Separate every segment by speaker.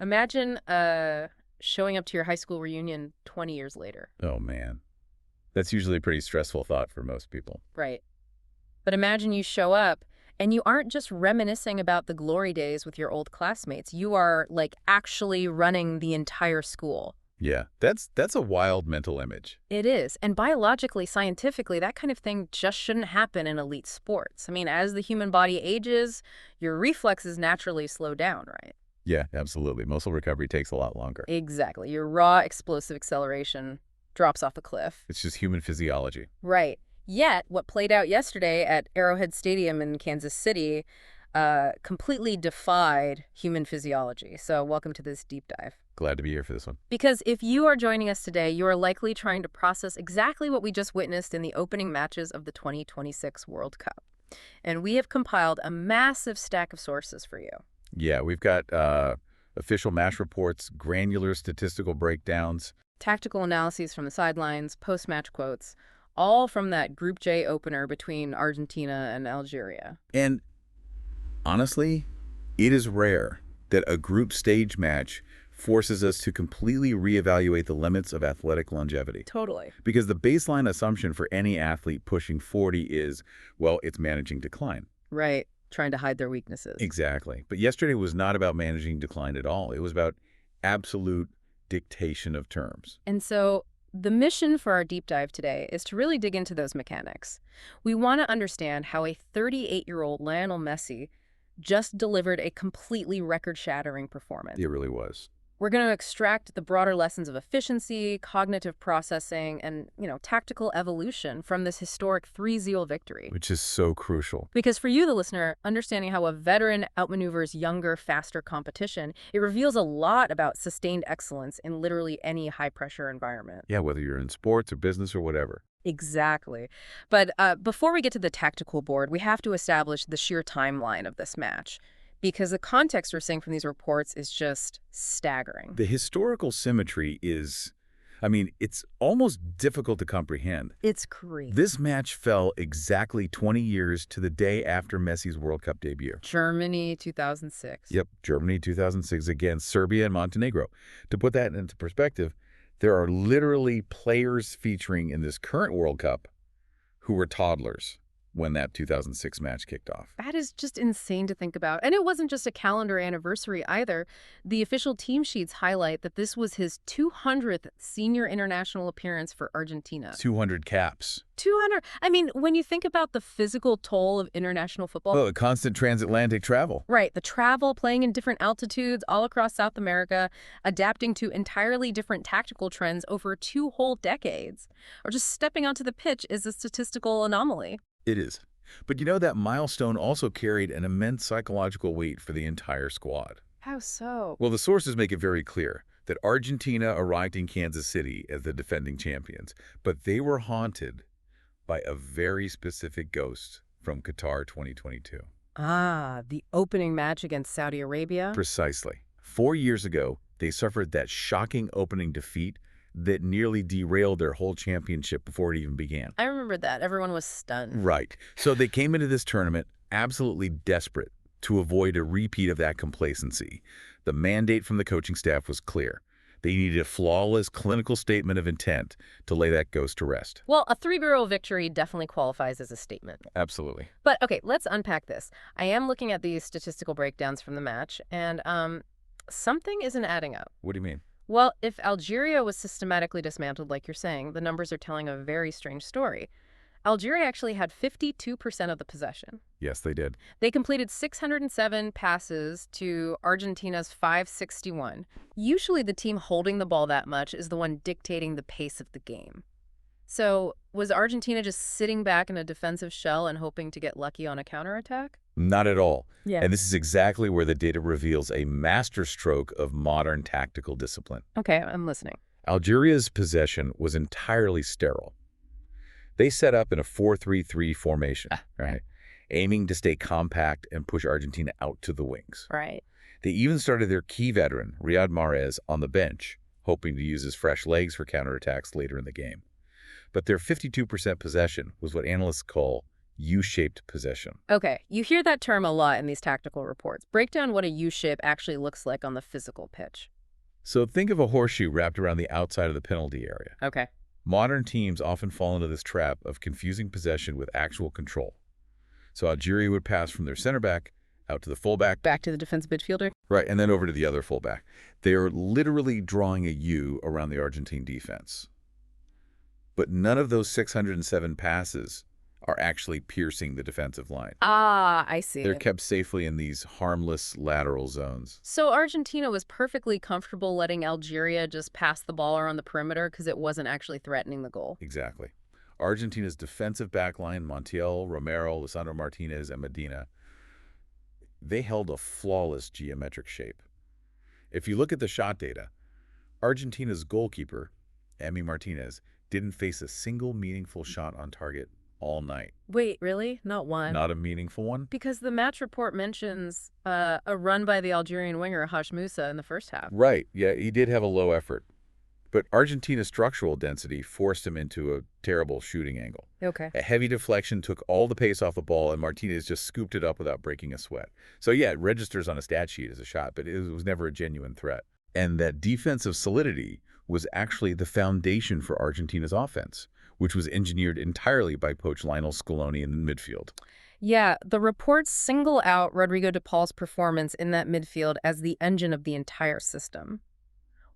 Speaker 1: Imagine showing up to your high school reunion 20 years later.
Speaker 2: Oh, man. That's usually a pretty stressful thought for most people.
Speaker 1: Right. But imagine you show up and you aren't just reminiscing about the glory days with your old classmates. You are, like, actually running the entire school.
Speaker 2: Yeah, that's a wild mental image.
Speaker 1: It is. And biologically, scientifically, that kind of thing just shouldn't happen in elite sports. I mean, as the human body ages, your reflexes naturally slow down, right?
Speaker 2: Yeah, absolutely. Muscle recovery takes a lot longer.
Speaker 1: Exactly. Your raw explosive acceleration drops off a cliff.
Speaker 2: It's just human physiology.
Speaker 1: Right. Yet, what played out yesterday at Arrowhead Stadium in Kansas City completely defied human physiology. So welcome to this deep dive.
Speaker 2: Glad to be here for this one.
Speaker 1: Because if you are joining us today, you are likely trying to process exactly what we just witnessed in the opening matches of the 2026 World Cup. And we have compiled a massive stack of sources for you.
Speaker 2: Yeah, we've got official match reports, granular statistical breakdowns.
Speaker 1: Tactical analyses from the sidelines, post-match quotes, all from that Group J opener between Argentina and Algeria.
Speaker 2: And honestly, it is rare that a group stage match forces us to completely reevaluate the limits of athletic longevity.
Speaker 1: Totally.
Speaker 2: Because the baseline assumption for any athlete pushing 40 is, well, it's managing decline.
Speaker 1: Right. Trying to hide their weaknesses.
Speaker 2: Exactly. But yesterday was not about managing decline at all. It was about absolute dictation of terms.
Speaker 1: And so the mission for our deep dive today is to really dig into those mechanics. We want to understand how a 38-year-old Lionel Messi just delivered a completely record-shattering performance.
Speaker 2: It really was.
Speaker 1: We're going to extract the broader lessons of efficiency, cognitive processing, and, tactical evolution from this historic 3-0 victory.
Speaker 2: Which is so crucial.
Speaker 1: Because for you, the listener, understanding how a veteran outmaneuvers younger, faster competition, it reveals a lot about sustained excellence in literally any high-pressure environment.
Speaker 2: Yeah, whether you're in sports or business or whatever.
Speaker 1: Exactly. But before we get to the tactical board, we have to establish the sheer timeline of this match, because the context we're seeing from these reports is just staggering.
Speaker 2: The historical symmetry is, it's almost difficult to comprehend.
Speaker 1: It's crazy.
Speaker 2: This match fell exactly 20 years to the day after Messi's World Cup debut.
Speaker 1: Germany, 2006.
Speaker 2: Yep, Germany 2006 against Serbia and Montenegro. To put that into perspective, there are literally players featuring in this current World Cup who were toddlers when that 2006 match kicked off.
Speaker 1: That is just insane to think about. And it wasn't just a calendar anniversary either. The official team sheets highlight that this was his 200th senior international appearance for Argentina.
Speaker 2: 200 caps.
Speaker 1: 200. When you think about the physical toll of international football.
Speaker 2: Oh, constant transatlantic travel.
Speaker 1: Right. The travel, playing in different altitudes all across South America, adapting to entirely different tactical trends over 2 whole decades, or just stepping onto the pitch is a statistical anomaly.
Speaker 2: It is. But that milestone also carried an immense psychological weight for the entire squad.
Speaker 1: How so?
Speaker 2: Well, the sources make it very clear that Argentina arrived in Kansas City as the defending champions, but they were haunted by a very specific ghost from Qatar 2022.
Speaker 1: Ah, the opening match against Saudi Arabia?
Speaker 2: Precisely. 4 years ago, they suffered that shocking opening defeat that nearly derailed their whole championship before it even began.
Speaker 1: I remember that. Everyone was stunned.
Speaker 2: Right. So they came into this tournament absolutely desperate to avoid a repeat of that complacency. The mandate from the coaching staff was clear. They needed a flawless clinical statement of intent to lay that ghost to rest.
Speaker 1: Well, a 3-0 victory definitely qualifies as a statement.
Speaker 2: Absolutely.
Speaker 1: But, okay, let's unpack this. I am looking at these statistical breakdowns from the match, and something isn't adding up.
Speaker 2: What do you mean?
Speaker 1: Well, if Algeria was systematically dismantled, like you're saying, the numbers are telling a very strange story. Algeria actually had 52% of the possession.
Speaker 2: Yes, they did.
Speaker 1: They completed 607 passes to Argentina's 561. Usually the team holding the ball that much is the one dictating the pace of the game. So was Argentina just sitting back in a defensive shell and hoping to get lucky on a counterattack?
Speaker 2: Not at all.
Speaker 1: Yeah.
Speaker 2: And this is exactly where the data reveals a masterstroke of modern tactical discipline.
Speaker 1: Okay, I'm listening.
Speaker 2: Algeria's possession was entirely sterile. They set up in a 4-3-3 formation, right? Aiming to stay compact and push Argentina out to the wings.
Speaker 1: Right.
Speaker 2: They even started their key veteran, Riyad Mahrez, on the bench, hoping to use his fresh legs for counterattacks later in the game. But their 52% possession was what analysts call U-shaped possession.
Speaker 1: Okay, you hear that term a lot in these tactical reports. Break down what a U-shape actually looks like on the physical pitch.
Speaker 2: So think of a horseshoe wrapped around the outside of the penalty area.
Speaker 1: Okay.
Speaker 2: Modern teams often fall into this trap of confusing possession with actual control. So Algeria would pass from their center back out to the fullback.
Speaker 1: Back to the defensive midfielder?
Speaker 2: Right, and then over to the other fullback. They are literally drawing a U around the Argentine defense. But none of those 607 passes are actually piercing the defensive line.
Speaker 1: Ah, I see.
Speaker 2: They're kept safely in these harmless lateral zones.
Speaker 1: So Argentina was perfectly comfortable letting Algeria just pass the ball around the perimeter because it wasn't actually threatening the goal.
Speaker 2: Exactly. Argentina's defensive backline, Montiel, Romero, Lisandro Martinez, and Medina, they held a flawless geometric shape. If you look at the shot data, Argentina's goalkeeper, Emi Martinez, didn't face a single meaningful shot on target all night.
Speaker 1: Wait, really? Not one?
Speaker 2: Not a meaningful one?
Speaker 1: Because the match report mentions a run by the Algerian winger, Hash Moussa, in the first half.
Speaker 2: Right, yeah, he did have a low effort. But Argentina's structural density forced him into a terrible shooting angle.
Speaker 1: Okay.
Speaker 2: A heavy deflection took all the pace off the ball, and Martinez just scooped it up without breaking a sweat. So yeah, it registers on a stat sheet as a shot, but it was never a genuine threat. And that defensive solidity was actually the foundation for Argentina's offense, which was engineered entirely by coach Lionel Scaloni in the midfield.
Speaker 1: Yeah, the reports single out Rodrigo de Paul's performance in that midfield as the engine of the entire system.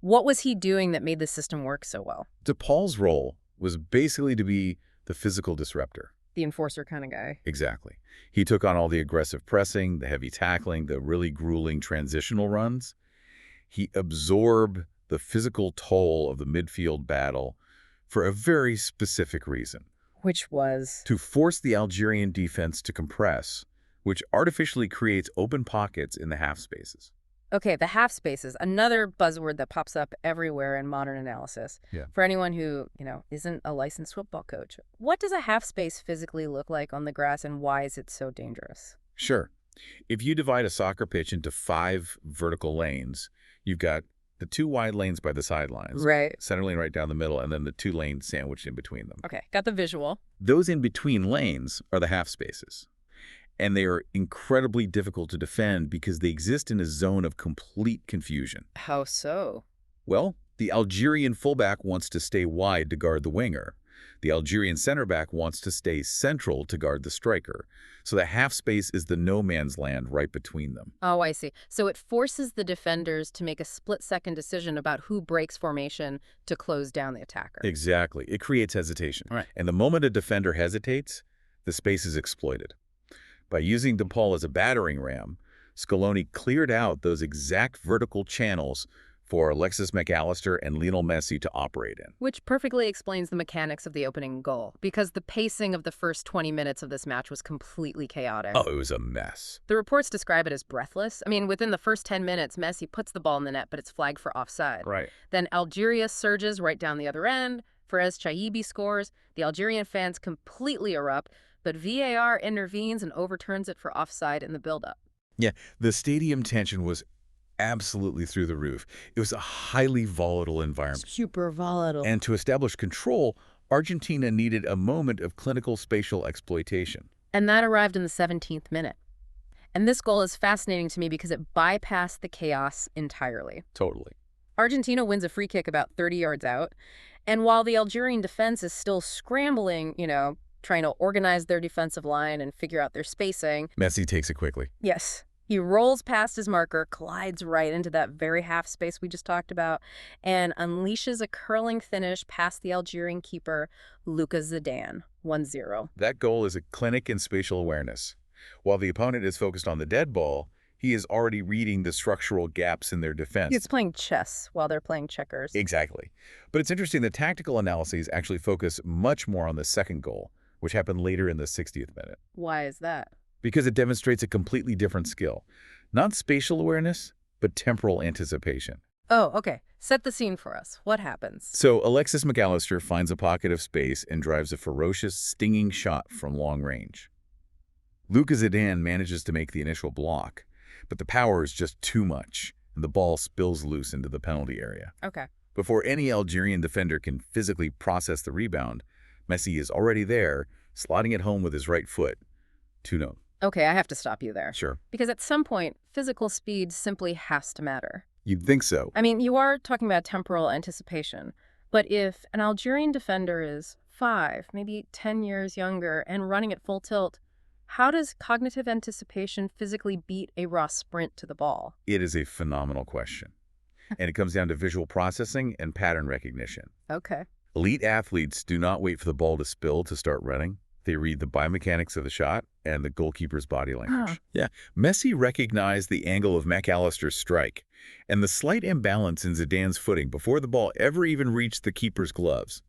Speaker 1: What was he doing that made the system work so well?
Speaker 2: De Paul's role was basically to be the physical disruptor.
Speaker 1: The enforcer kind of guy.
Speaker 2: Exactly. He took on all the aggressive pressing, the heavy tackling, the really grueling transitional runs. He absorbed the physical toll of the midfield battle for a very specific reason.
Speaker 1: Which was?
Speaker 2: To force the Algerian defense to compress, which artificially creates open pockets in the half spaces.
Speaker 1: Okay, the half spaces, another buzzword that pops up everywhere in modern analysis.
Speaker 2: Yeah.
Speaker 1: For anyone who, isn't a licensed football coach, what does a half space physically look like on the grass and why is it so dangerous?
Speaker 2: Sure. If you divide a soccer pitch into 5 vertical lanes, you've got the 2 wide lanes by the sidelines.
Speaker 1: Right.
Speaker 2: Center lane right down the middle, and then the 2 lanes sandwiched in between them.
Speaker 1: Okay, got the visual.
Speaker 2: Those in between lanes are the half spaces. And they are incredibly difficult to defend because they exist in a zone of complete confusion.
Speaker 1: How so?
Speaker 2: Well, the Algerian fullback wants to stay wide to guard the winger. The Algerian center back wants to stay central to guard the striker. So the half space is the no man's land right between them.
Speaker 1: Oh, I see. So it forces the defenders to make a split-second decision about who breaks formation to close down the attacker.
Speaker 2: Exactly. It creates hesitation.
Speaker 1: Right.
Speaker 2: And the moment a defender hesitates, the space is exploited. By using De Paul as a battering ram, Scaloni cleared out those exact vertical channels for Alexis McAllister and Lionel Messi to operate in.
Speaker 1: Which perfectly explains the mechanics of the opening goal, because the pacing of the first 20 minutes of this match was completely chaotic.
Speaker 2: Oh, it was a mess.
Speaker 1: The reports describe it as breathless. I mean, within the first 10 minutes, Messi puts the ball in the net, but it's flagged for offside.
Speaker 2: Right.
Speaker 1: Then Algeria surges right down the other end. Fares Chaibi scores. The Algerian fans completely erupt, but VAR intervenes and overturns it for offside in the build-up.
Speaker 2: Yeah, the stadium tension was absolutely through the roof. It was a highly volatile environment.
Speaker 1: Super volatile.
Speaker 2: And to establish control, Argentina needed a moment of clinical spatial exploitation.
Speaker 1: And that arrived in the 17th minute. And this goal is fascinating to me because it bypassed the chaos entirely.
Speaker 2: Totally.
Speaker 1: Argentina wins a free kick about 30 yards out. And while the Algerian defense is still scrambling, trying to organize their defensive line and figure out their spacing.
Speaker 2: Messi takes it quickly.
Speaker 1: Yes. He rolls past his marker, collides right into that very half space we just talked about, and unleashes a curling finish past the Algerian keeper, Luka Zidane, 1-0.
Speaker 2: That goal is a clinic in spatial awareness. While the opponent is focused on the dead ball, he is already reading the structural gaps in their defense.
Speaker 1: He's playing chess while they're playing checkers.
Speaker 2: Exactly. But it's interesting that tactical analyses actually focus much more on the second goal, which happened later in the 60th minute.
Speaker 1: Why is that?
Speaker 2: Because it demonstrates a completely different skill. Not spatial awareness, but temporal anticipation.
Speaker 1: Oh, okay. Set the scene for us. What happens?
Speaker 2: So Alexis McAllister finds a pocket of space and drives a ferocious, stinging shot from long range. Luka Zidane manages to make the initial block, but the power is just too much, and the ball spills loose into the penalty area.
Speaker 1: Okay.
Speaker 2: Before any Algerian defender can physically process the rebound, Messi is already there, slotting it home with his right foot. 2-0.
Speaker 1: Okay, I have to stop you there.
Speaker 2: Sure.
Speaker 1: Because at some point, physical speed simply has to matter.
Speaker 2: You'd think so.
Speaker 1: I mean, you are talking about temporal anticipation, but if an Algerian defender is 5, maybe 10 years younger and running at full tilt, how does cognitive anticipation physically beat a raw sprint to the ball?
Speaker 2: It is a phenomenal question. And it comes down to visual processing and pattern recognition.
Speaker 1: Okay.
Speaker 2: Elite athletes do not wait for the ball to spill to start running. They read the biomechanics of the shot and the goalkeeper's body language.
Speaker 1: Huh.
Speaker 2: Yeah, Messi recognized the angle of McAllister's strike and the slight imbalance in Zidane's footing before the ball ever even reached the keeper's gloves.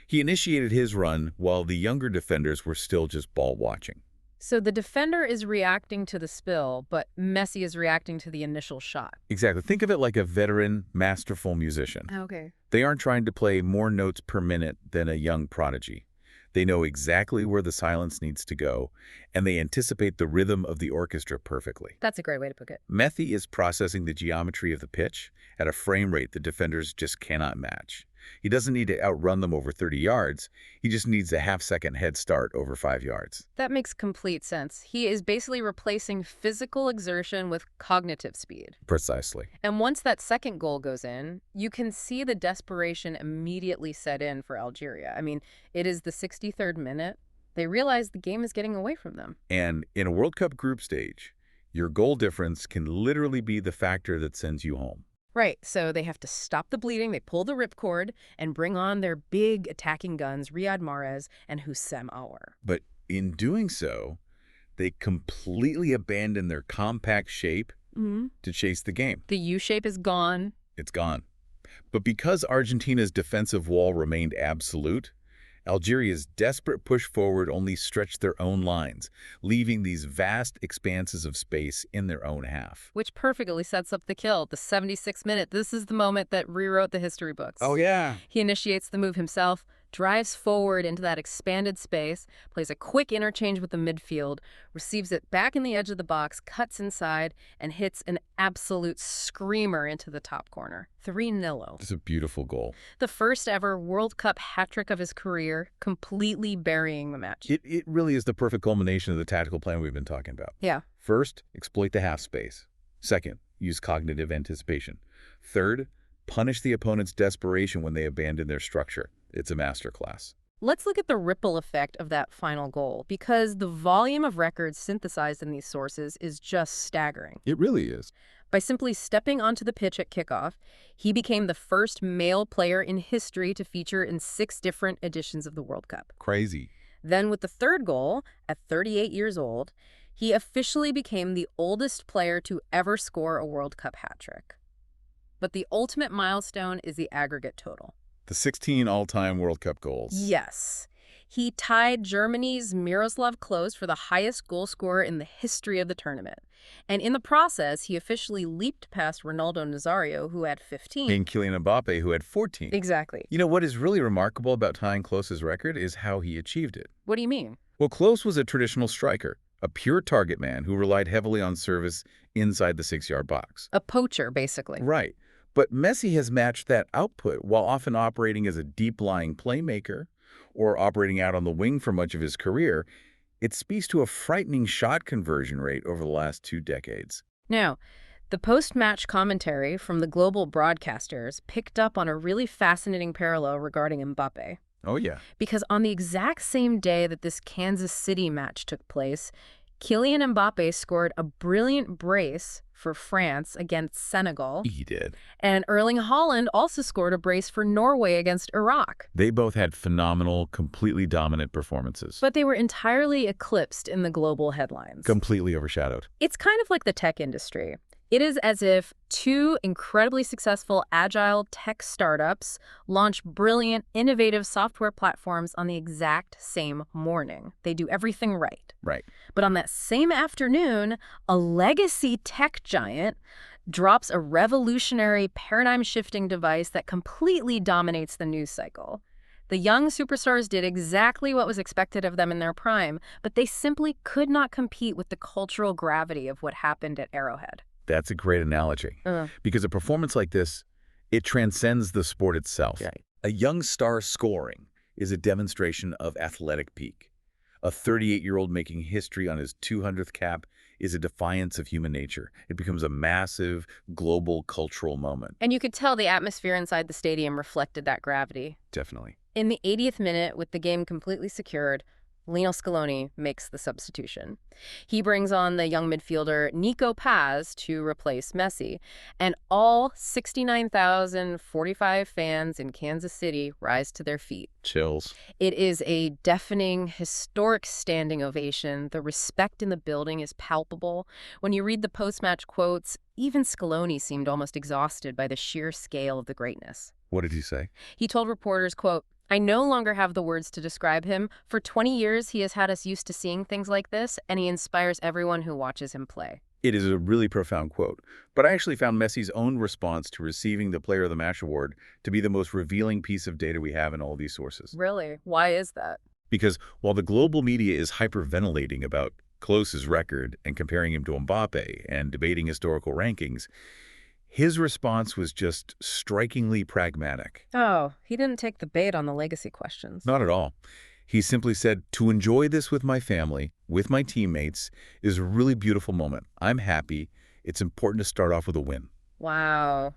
Speaker 2: He initiated his run while the younger defenders were still just ball watching.
Speaker 1: So the defender is reacting to the spill, but Messi is reacting to the initial shot.
Speaker 2: Exactly. Think of it like a veteran, masterful musician.
Speaker 1: Okay.
Speaker 2: They aren't trying to play more notes per minute than a young prodigy. They know exactly where the silence needs to go, and they anticipate the rhythm of the orchestra perfectly.
Speaker 1: That's a great way to put it.
Speaker 2: Messi is processing the geometry of the pitch at a frame rate the defenders just cannot match. He doesn't need to outrun them over 30 yards. He just needs a half-second head start over 5 yards.
Speaker 1: That makes complete sense. He is basically replacing physical exertion with cognitive speed.
Speaker 2: Precisely.
Speaker 1: And once that second goal goes in, you can see the desperation immediately set in for Algeria. I mean, it is the 63rd minute. They realize the game is getting away from them.
Speaker 2: And in a World Cup group stage, your goal difference can literally be the factor that sends you home.
Speaker 1: Right, so they have to stop the bleeding, they pull the ripcord, and bring on their big attacking guns, Riyad Mahrez and Houssem Aouar.
Speaker 2: But in doing so, they completely abandon their compact shape to chase the game.
Speaker 1: The U-shape is gone.
Speaker 2: It's gone. But because Argentina's defensive wall remained absolute, Algeria's desperate push forward only stretched their own lines, leaving these vast expanses of space in their own half.
Speaker 1: Which perfectly sets up the kill, the 76th minute. This is the moment that rewrote the history books.
Speaker 2: Oh, yeah.
Speaker 1: He initiates the move himself, drives forward into that expanded space, plays a quick interchange with the midfield, receives it back in the edge of the box, cuts inside, and hits an absolute screamer into the top corner. 3-0.
Speaker 2: It's a beautiful goal.
Speaker 1: The first ever World Cup hat-trick of his career, completely burying the match.
Speaker 2: It really is the perfect culmination of the tactical plan we've been talking about.
Speaker 1: Yeah.
Speaker 2: First, exploit the half space. Second, use cognitive anticipation. Third, punish the opponent's desperation when they abandon their structure. It's a masterclass.
Speaker 1: Let's look at the ripple effect of that final goal, because the volume of records synthesized in these sources is just staggering.
Speaker 2: It really is.
Speaker 1: By simply stepping onto the pitch at kickoff, he became the first male player in history to feature in 6 different editions of the World Cup.
Speaker 2: Crazy.
Speaker 1: Then with the third goal, at 38 years old, he officially became the oldest player to ever score a World Cup hat-trick. But the ultimate milestone is the aggregate total.
Speaker 2: The 16 all-time World Cup goals.
Speaker 1: Yes. He tied Germany's Miroslav Klose for the highest goal scorer in the history of the tournament. And in the process, he officially leaped past Ronaldo Nazario, who had 15.
Speaker 2: And Kylian Mbappe, who had 14.
Speaker 1: Exactly.
Speaker 2: You know, what is really remarkable about tying Klose's record is how he achieved it.
Speaker 1: What do you mean?
Speaker 2: Well, Klose was a traditional striker, a pure target man who relied heavily on service inside the 6-yard box.
Speaker 1: A poacher, basically.
Speaker 2: Right. But Messi has matched that output while often operating as a deep-lying playmaker or operating out on the wing for much of his career. It speaks to a frightening shot conversion rate over the last 2 decades.
Speaker 1: Now, the post-match commentary from the global broadcasters picked up on a really fascinating parallel regarding Mbappe.
Speaker 2: Oh, yeah.
Speaker 1: Because on the exact same day that this Kansas City match took place, Kylian Mbappe scored a brilliant brace for France against Senegal.
Speaker 2: He did.
Speaker 1: And Erling Haaland also scored a brace for Norway against Iraq.
Speaker 2: They both had phenomenal, completely dominant performances.
Speaker 1: But they were entirely eclipsed in the global headlines.
Speaker 2: Completely overshadowed.
Speaker 1: It's kind of like the tech industry. It is as if 2 incredibly successful agile tech startups launch brilliant, innovative software platforms on the exact same morning. They do everything right.
Speaker 2: Right.
Speaker 1: But on that same afternoon, a legacy tech giant drops a revolutionary, paradigm-shifting device that completely dominates the news cycle. The young superstars did exactly what was expected of them in their prime, but they simply could not compete with the cultural gravity of what happened at Arrowhead.
Speaker 2: That's a great analogy. Because a performance like this, it transcends the sport itself.
Speaker 1: Right.
Speaker 2: A young star scoring is a demonstration of athletic peak. A 38-year-old making history on his 200th cap is a defiance of human nature. It becomes a massive, global cultural moment.
Speaker 1: And you could tell the atmosphere inside the stadium reflected that gravity.
Speaker 2: Definitely.
Speaker 1: In the 80th minute, with the game completely secured, Lionel Scaloni makes the substitution. He brings on the young midfielder Nico Paz to replace Messi, and all 69,045 fans in Kansas City rise to their feet.
Speaker 2: Chills.
Speaker 1: It is a deafening, historic standing ovation. The respect in the building is palpable. When you read the post-match quotes, even Scaloni seemed almost exhausted by the sheer scale of the greatness.
Speaker 2: What did he say?
Speaker 1: He told reporters, quote, "I no longer have the words to describe him. For 20 years, he has had us used to seeing things like this, and he inspires everyone who watches him play."
Speaker 2: It is a really profound quote, but I actually found Messi's own response to receiving the Player of the Match award to be the most revealing piece of data we have in all these sources.
Speaker 1: Really? Why is that?
Speaker 2: Because while the global media is hyperventilating about Klose's record and comparing him to Mbappe and debating historical rankings, his response was just strikingly pragmatic.
Speaker 1: Oh, he didn't take the bait on the legacy questions.
Speaker 2: Not at all. He simply said, to enjoy this with my family, with my teammates, is a really beautiful moment. I'm happy. It's important to start off with a win.
Speaker 1: Wow.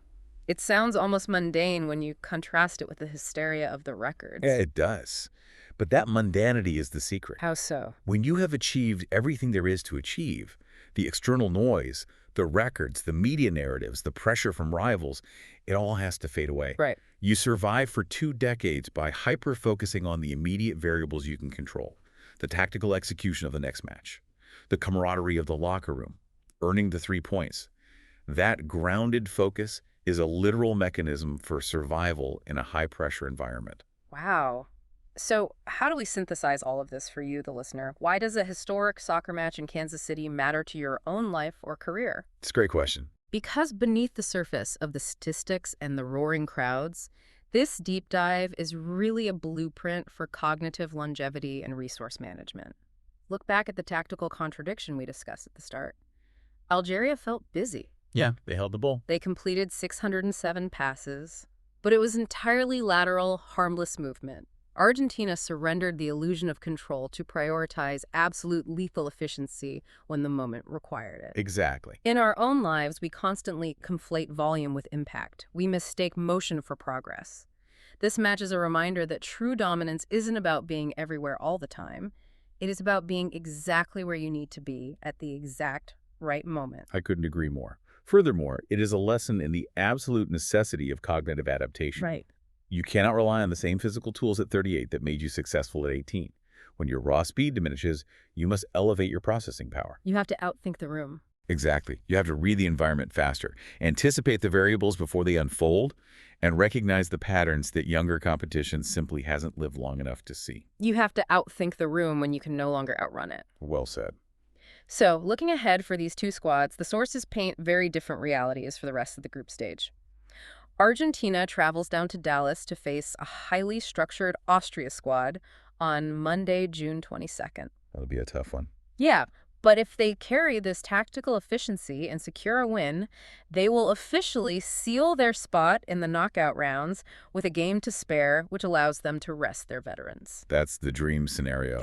Speaker 1: It sounds almost mundane when you contrast it with the hysteria of the records.
Speaker 2: Yeah, it does. But that mundanity is the secret.
Speaker 1: How so?
Speaker 2: When you have achieved everything there is to achieve, the external noise, the records, the media narratives, the pressure from rivals, it all has to fade away.
Speaker 1: Right.
Speaker 2: You survive for 2 decades by hyper-focusing on the immediate variables you can control, the tactical execution of the next match, the camaraderie of the locker room, earning the 3 points. That grounded focus is a literal mechanism for survival in a high-pressure environment.
Speaker 1: Wow. So how do we synthesize all of this for you, the listener? Why does a historic soccer match in Kansas City matter to your own life or career?
Speaker 2: It's a great question.
Speaker 1: Because beneath the surface of the statistics and the roaring crowds, this deep dive is really a blueprint for cognitive longevity and resource management. Look back at the tactical contradiction we discussed at the start. Algeria felt busy.
Speaker 2: Yeah, they held the ball.
Speaker 1: They completed 607 passes, but it was entirely lateral, harmless movement. Argentina surrendered the illusion of control to prioritize absolute lethal efficiency when the moment required it.
Speaker 2: Exactly.
Speaker 1: In our own lives, we constantly conflate volume with impact. We mistake motion for progress. This match is a reminder that true dominance isn't about being everywhere all the time. It is about being exactly where you need to be at the exact right moment.
Speaker 2: I couldn't agree more. Furthermore, it is a lesson in the absolute necessity of cognitive adaptation.
Speaker 1: Right.
Speaker 2: You cannot rely on the same physical tools at 38 that made you successful at 18. When your raw speed diminishes, you must elevate your processing power.
Speaker 1: You have to outthink the room.
Speaker 2: Exactly. You have to read the environment faster, anticipate the variables before they unfold, and recognize the patterns that younger competition simply hasn't lived long enough to see.
Speaker 1: You have to outthink the room when you can no longer outrun it.
Speaker 2: Well said.
Speaker 1: So, looking ahead for these two squads, the sources paint very different realities for the rest of the group stage. Argentina travels down to Dallas to face a highly structured Austria squad on Monday, June 22nd.
Speaker 2: That'll be a tough one.
Speaker 1: Yeah, but if they carry this tactical efficiency and secure a win, they will officially seal their spot in the knockout rounds with a game to spare, which allows them to rest their veterans.
Speaker 2: That's the dream scenario.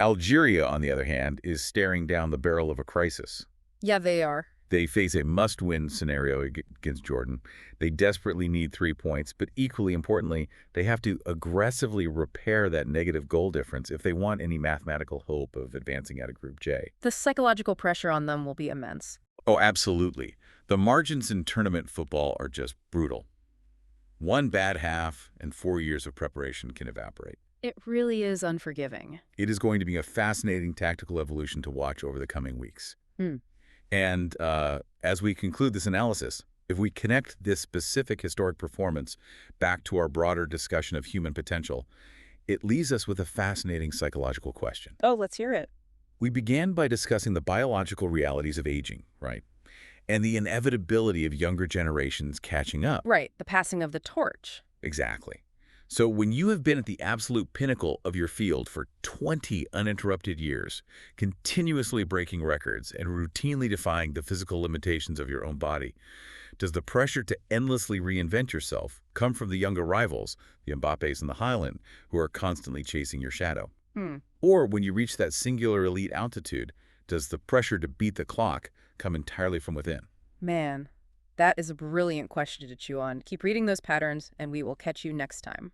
Speaker 2: Algeria, on the other hand, is staring down the barrel of a crisis.
Speaker 1: Yeah, they are.
Speaker 2: They face a must-win scenario against Jordan. They desperately need 3 points, but equally importantly, they have to aggressively repair that negative goal difference if they want any mathematical hope of advancing out of Group J.
Speaker 1: The psychological pressure on them will be immense.
Speaker 2: Oh, absolutely. The margins in tournament football are just brutal. 1 bad half and 4 years of preparation can evaporate.
Speaker 1: It really is unforgiving.
Speaker 2: It is going to be a fascinating tactical evolution to watch over the coming weeks. And as we conclude this analysis, if we connect this specific historic performance back to our broader discussion of human potential, it leaves us with a fascinating psychological question.
Speaker 1: Oh, let's hear it.
Speaker 2: We began by discussing the biological realities of aging, right? And the inevitability of younger generations catching up.
Speaker 1: Right, the passing of the torch.
Speaker 2: Exactly. So when you have been at the absolute pinnacle of your field for 20 uninterrupted years, continuously breaking records and routinely defying the physical limitations of your own body, does the pressure to endlessly reinvent yourself come from the younger rivals, the Mbappes and the Haaland, who are constantly chasing your shadow?
Speaker 1: Hmm.
Speaker 2: Or when you reach that singular elite altitude, does the pressure to beat the clock come entirely from within?
Speaker 1: Man, that is a brilliant question to chew on. Keep reading those patterns, and we will catch you next time.